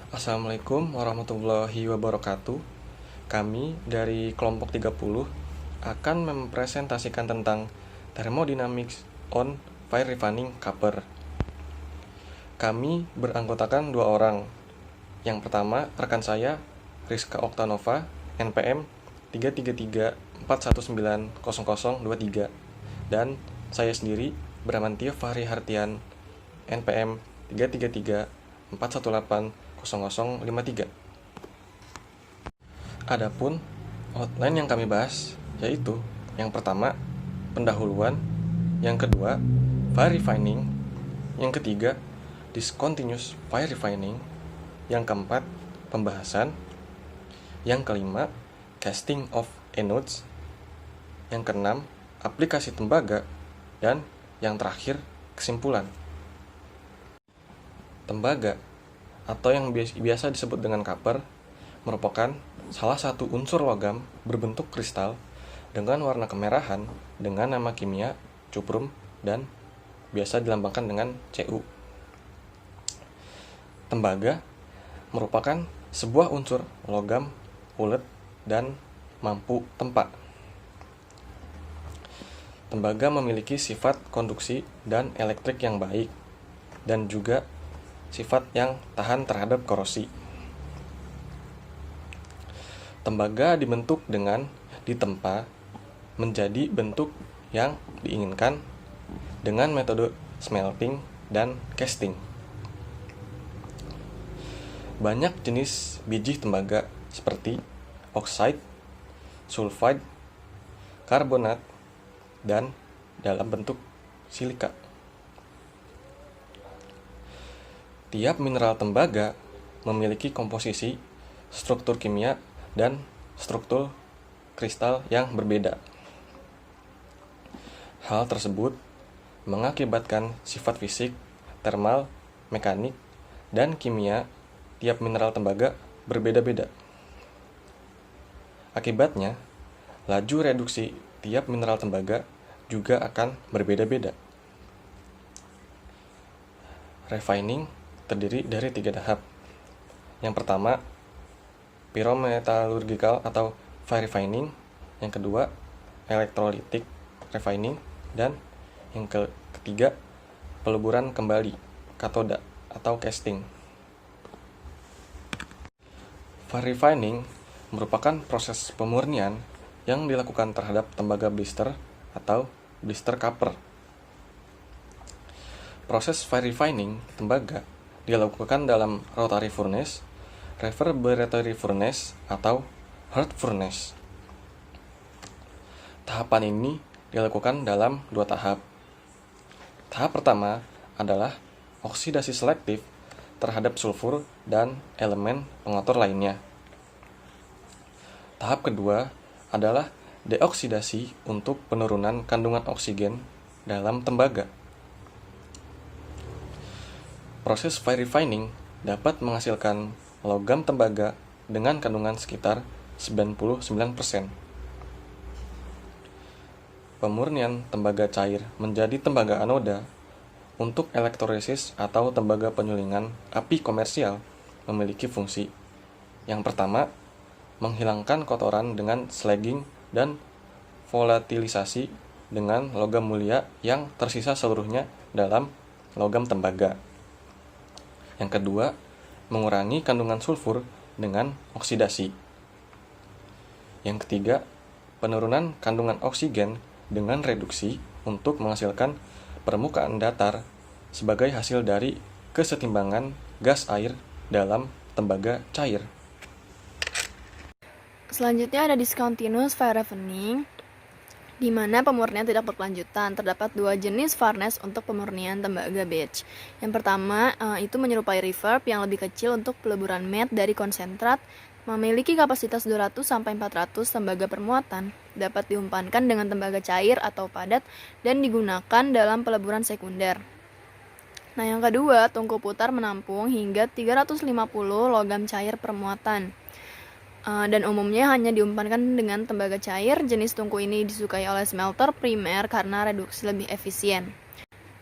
Assalamualaikum warahmatullahi wabarakatuh. Kami dari kelompok 30 akan mempresentasikan tentang thermodynamics on fire refining copper. Kami beranggotakan 2 orang. Yang pertama, rekan saya Rizka Oktanova, NPM 33341900023, dan saya sendiri Bramantio Fahri Hartian, NPM 33341800053. Adapun outline yang kami bahas yaitu yang pertama, pendahuluan, yang kedua, fire refining, yang ketiga, discontinuous fire refining, yang keempat, pembahasan, yang kelima, casting of anodes, yang keenam, aplikasi tembaga, dan yang terakhir, kesimpulan. Tembaga atau yang biasa disebut dengan copper merupakan salah satu unsur logam berbentuk kristal dengan warna kemerahan dengan nama kimia cuprum dan biasa dilambangkan dengan Cu. Tembaga merupakan sebuah unsur logam ulet dan mampu tempa. Tembaga memiliki sifat konduksi dan elektrik yang baik dan juga sifat yang tahan terhadap korosi. Tembaga dibentuk dengan ditempa menjadi bentuk yang diinginkan dengan metode smelting dan casting. Banyak jenis biji tembaga seperti oxide, sulfide, karbonat, dan dalam bentuk silika. Tiap mineral tembaga memiliki komposisi, struktur kimia, dan struktur kristal yang berbeda. Hal tersebut mengakibatkan sifat fisik, termal, mekanik, dan kimia tiap mineral tembaga berbeda-beda. Akibatnya, laju reduksi tiap mineral tembaga juga akan berbeda-beda. Refining terdiri dari 3 tahap. Yang pertama, pyrometallurgical atau fire refining, yang kedua, electrolytic refining, dan yang ketiga, peleburan kembali, katoda atau casting. Fire refining merupakan proses pemurnian yang dilakukan terhadap tembaga blister atau blister copper. Proses fire refining tembaga dilakukan dalam rotary furnace, reverberatory furnace, atau hot furnace. Tahapan ini dilakukan dalam 2 tahap. Tahap pertama adalah oksidasi selektif terhadap sulfur dan elemen pengotor lainnya. Tahap kedua adalah deoksidasi untuk penurunan kandungan oksigen dalam tembaga. Proses fire refining dapat menghasilkan logam tembaga dengan kandungan sekitar 99%. Pemurnian tembaga cair menjadi tembaga anoda untuk elektrolisis atau tembaga penyulingan api komersial memiliki fungsi. Yang pertama, menghilangkan kotoran dengan slagging dan volatilisasi dengan logam mulia yang tersisa seluruhnya dalam logam tembaga. Yang kedua, mengurangi kandungan sulfur dengan oksidasi. Yang ketiga, penurunan kandungan oksigen dengan reduksi untuk menghasilkan permukaan datar sebagai hasil dari kesetimbangan gas air dalam tembaga cair. Selanjutnya ada discontinuous fire refining, di mana pemurnian tidak berkelanjutan. Terdapat 2 jenis furnace untuk pemurnian tembaga batch. Yang pertama itu menyerupai reverb yang lebih kecil untuk peleburan matte dari konsentrat, memiliki kapasitas 200-400 tembaga per muatan, dapat diumpankan dengan tembaga cair atau padat dan digunakan dalam peleburan sekunder. Nah, yang kedua, tungku putar menampung hingga 350 logam cair per muatan. Dan umumnya hanya diumpankan dengan tembaga cair. Jenis tungku ini disukai oleh smelter primer karena reduksi lebih efisien.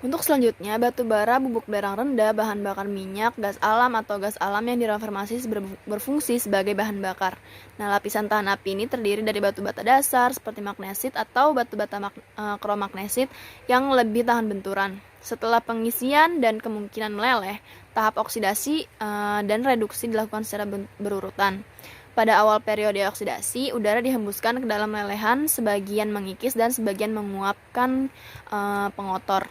Untuk selanjutnya, batu bara bubuk berang rendah, bahan bakar minyak, gas alam atau gas alam yang direformasi berfungsi sebagai bahan bakar. Nah, lapisan tahan api ini terdiri dari batu bata dasar seperti magnesit atau batu bata kromagnesit yang lebih tahan benturan. Setelah pengisian dan kemungkinan meleleh, tahap oksidasi dan reduksi dilakukan secara berurutan. Pada awal periode oksidasi, udara dihembuskan ke dalam lelehan, sebagian mengikis dan sebagian menguapkan pengotor.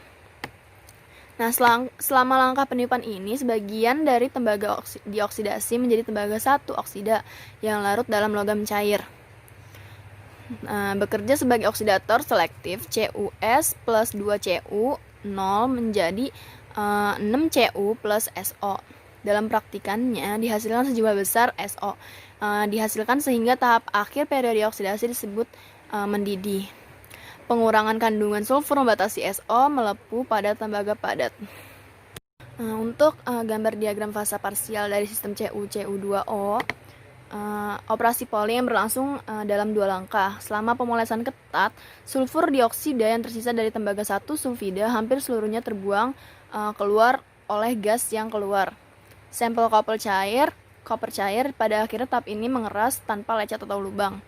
Nah, selama langkah peniupan ini, sebagian dari tembaga dioksidasi menjadi tembaga 1 oksida yang larut dalam logam cair. Bekerja sebagai oksidator selektif, CuS plus 2Cu 0 menjadi 6Cu plus SO. Dalam praktikannya, dihasilkan sejumlah besar SO. Dihasilkan sehingga tahap akhir periode oksidasi disebut mendidih. Pengurangan kandungan sulfur membatasi SO melepuh pada tembaga padat. Untuk gambar diagram fasa parsial dari sistem Cu2O, operasi polling yang berlangsung dalam 2 langkah. Selama pemolesan ketat, sulfur dioksida yang tersisa dari tembaga 1 sulfida hampir seluruhnya terbuang keluar oleh gas yang keluar. Sampel koper cair pada akhirnya tahap ini mengeras tanpa lecet atau lubang.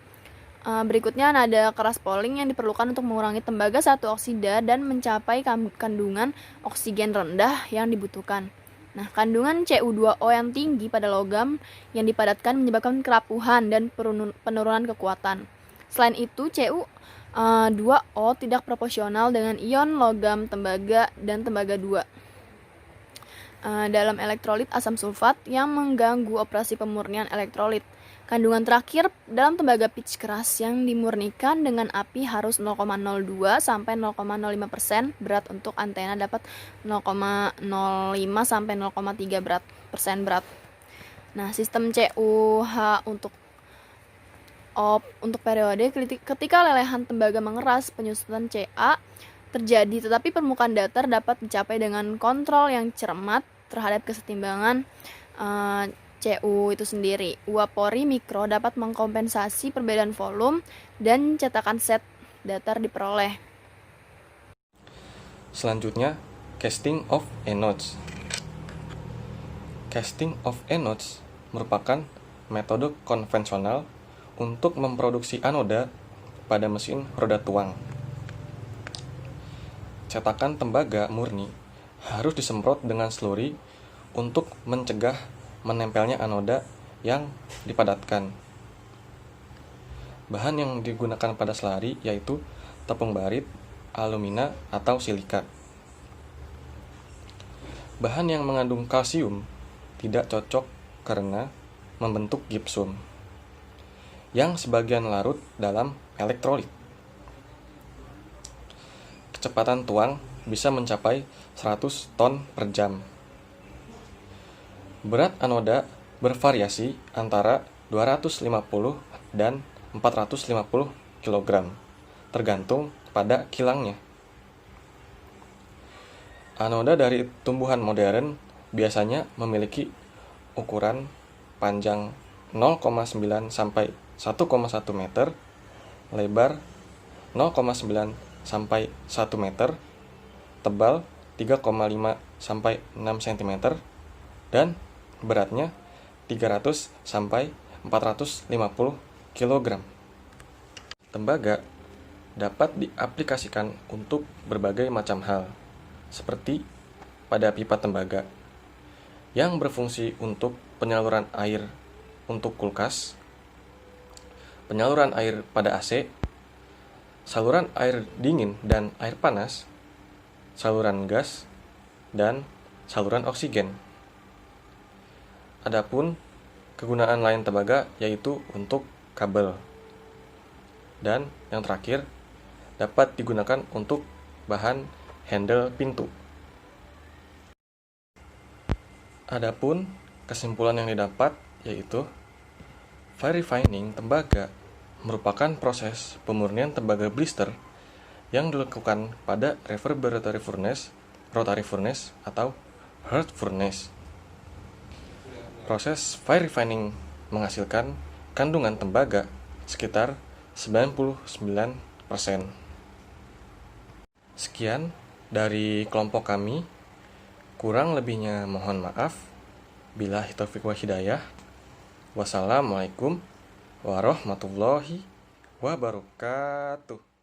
Berikutnya nada keras polling yang diperlukan untuk mengurangi tembaga 1 oksida dan mencapai kandungan oksigen rendah yang dibutuhkan. Nah, kandungan Cu2O yang tinggi pada logam yang dipadatkan menyebabkan kerapuhan dan penurunan kekuatan. Selain itu, Cu2O tidak proporsional dengan ion logam tembaga dan tembaga 2. Dalam elektrolit asam sulfat yang mengganggu operasi pemurnian elektrolit. Kandungan terakhir dalam tembaga pitch keras yang dimurnikan dengan api harus 0,02 sampai 0,05% berat untuk antena dapat 0,05 sampai 0,3% berat. Nah, sistem CuH untuk periode ketika lelehan tembaga mengeras, penyusutan Ca terjadi, tetapi permukaan datar dapat dicapai dengan kontrol yang cermat terhadap kesetimbangan Cu itu sendiri. Uap pori mikro dapat mengkompensasi perbedaan volume dan cetakan set datar diperoleh. Selanjutnya, casting of anodes. Casting of anodes merupakan metode konvensional untuk memproduksi anoda pada mesin roda tuang. Cetakan tembaga murni harus disemprot dengan slurry untuk mencegah menempelnya anoda yang dipadatkan. Bahan yang digunakan pada slurry yaitu tepung barit, alumina, atau silika. Bahan yang mengandung kalsium tidak cocok karena membentuk gipsum, yang sebagian larut dalam elektrolit. Kecepatan tuang bisa mencapai 100 ton per jam. Berat anoda bervariasi antara 250 dan 450 kg, tergantung pada kilangnya. Anoda dari tumbuhan modern biasanya memiliki ukuran panjang 0,9 sampai 1,1 meter, lebar 0,9 sampai 1 meter, tebal 3,5 sampai 6 cm, dan beratnya 300 sampai 450 kg. Tembaga dapat diaplikasikan untuk berbagai macam hal, seperti pada pipa tembaga yang berfungsi untuk penyaluran air untuk kulkas, penyaluran air pada AC, saluran air dingin dan air panas, saluran gas, dan saluran oksigen. Adapun kegunaan lain tembaga yaitu untuk kabel. Dan yang terakhir, dapat digunakan untuk bahan handle pintu. Adapun kesimpulan yang didapat yaitu fire refining tembaga merupakan proses pemurnian tembaga blister yang dilakukan pada reverberatory furnace, rotary furnace, atau hearth furnace. Proses fire refining menghasilkan kandungan tembaga sekitar 99%. Sekian Dari kelompok kami, kurang lebihnya mohon maaf. Billahi taufiq wa hidayah. Wassalamualaikum warahmatullahi wabarakatuh.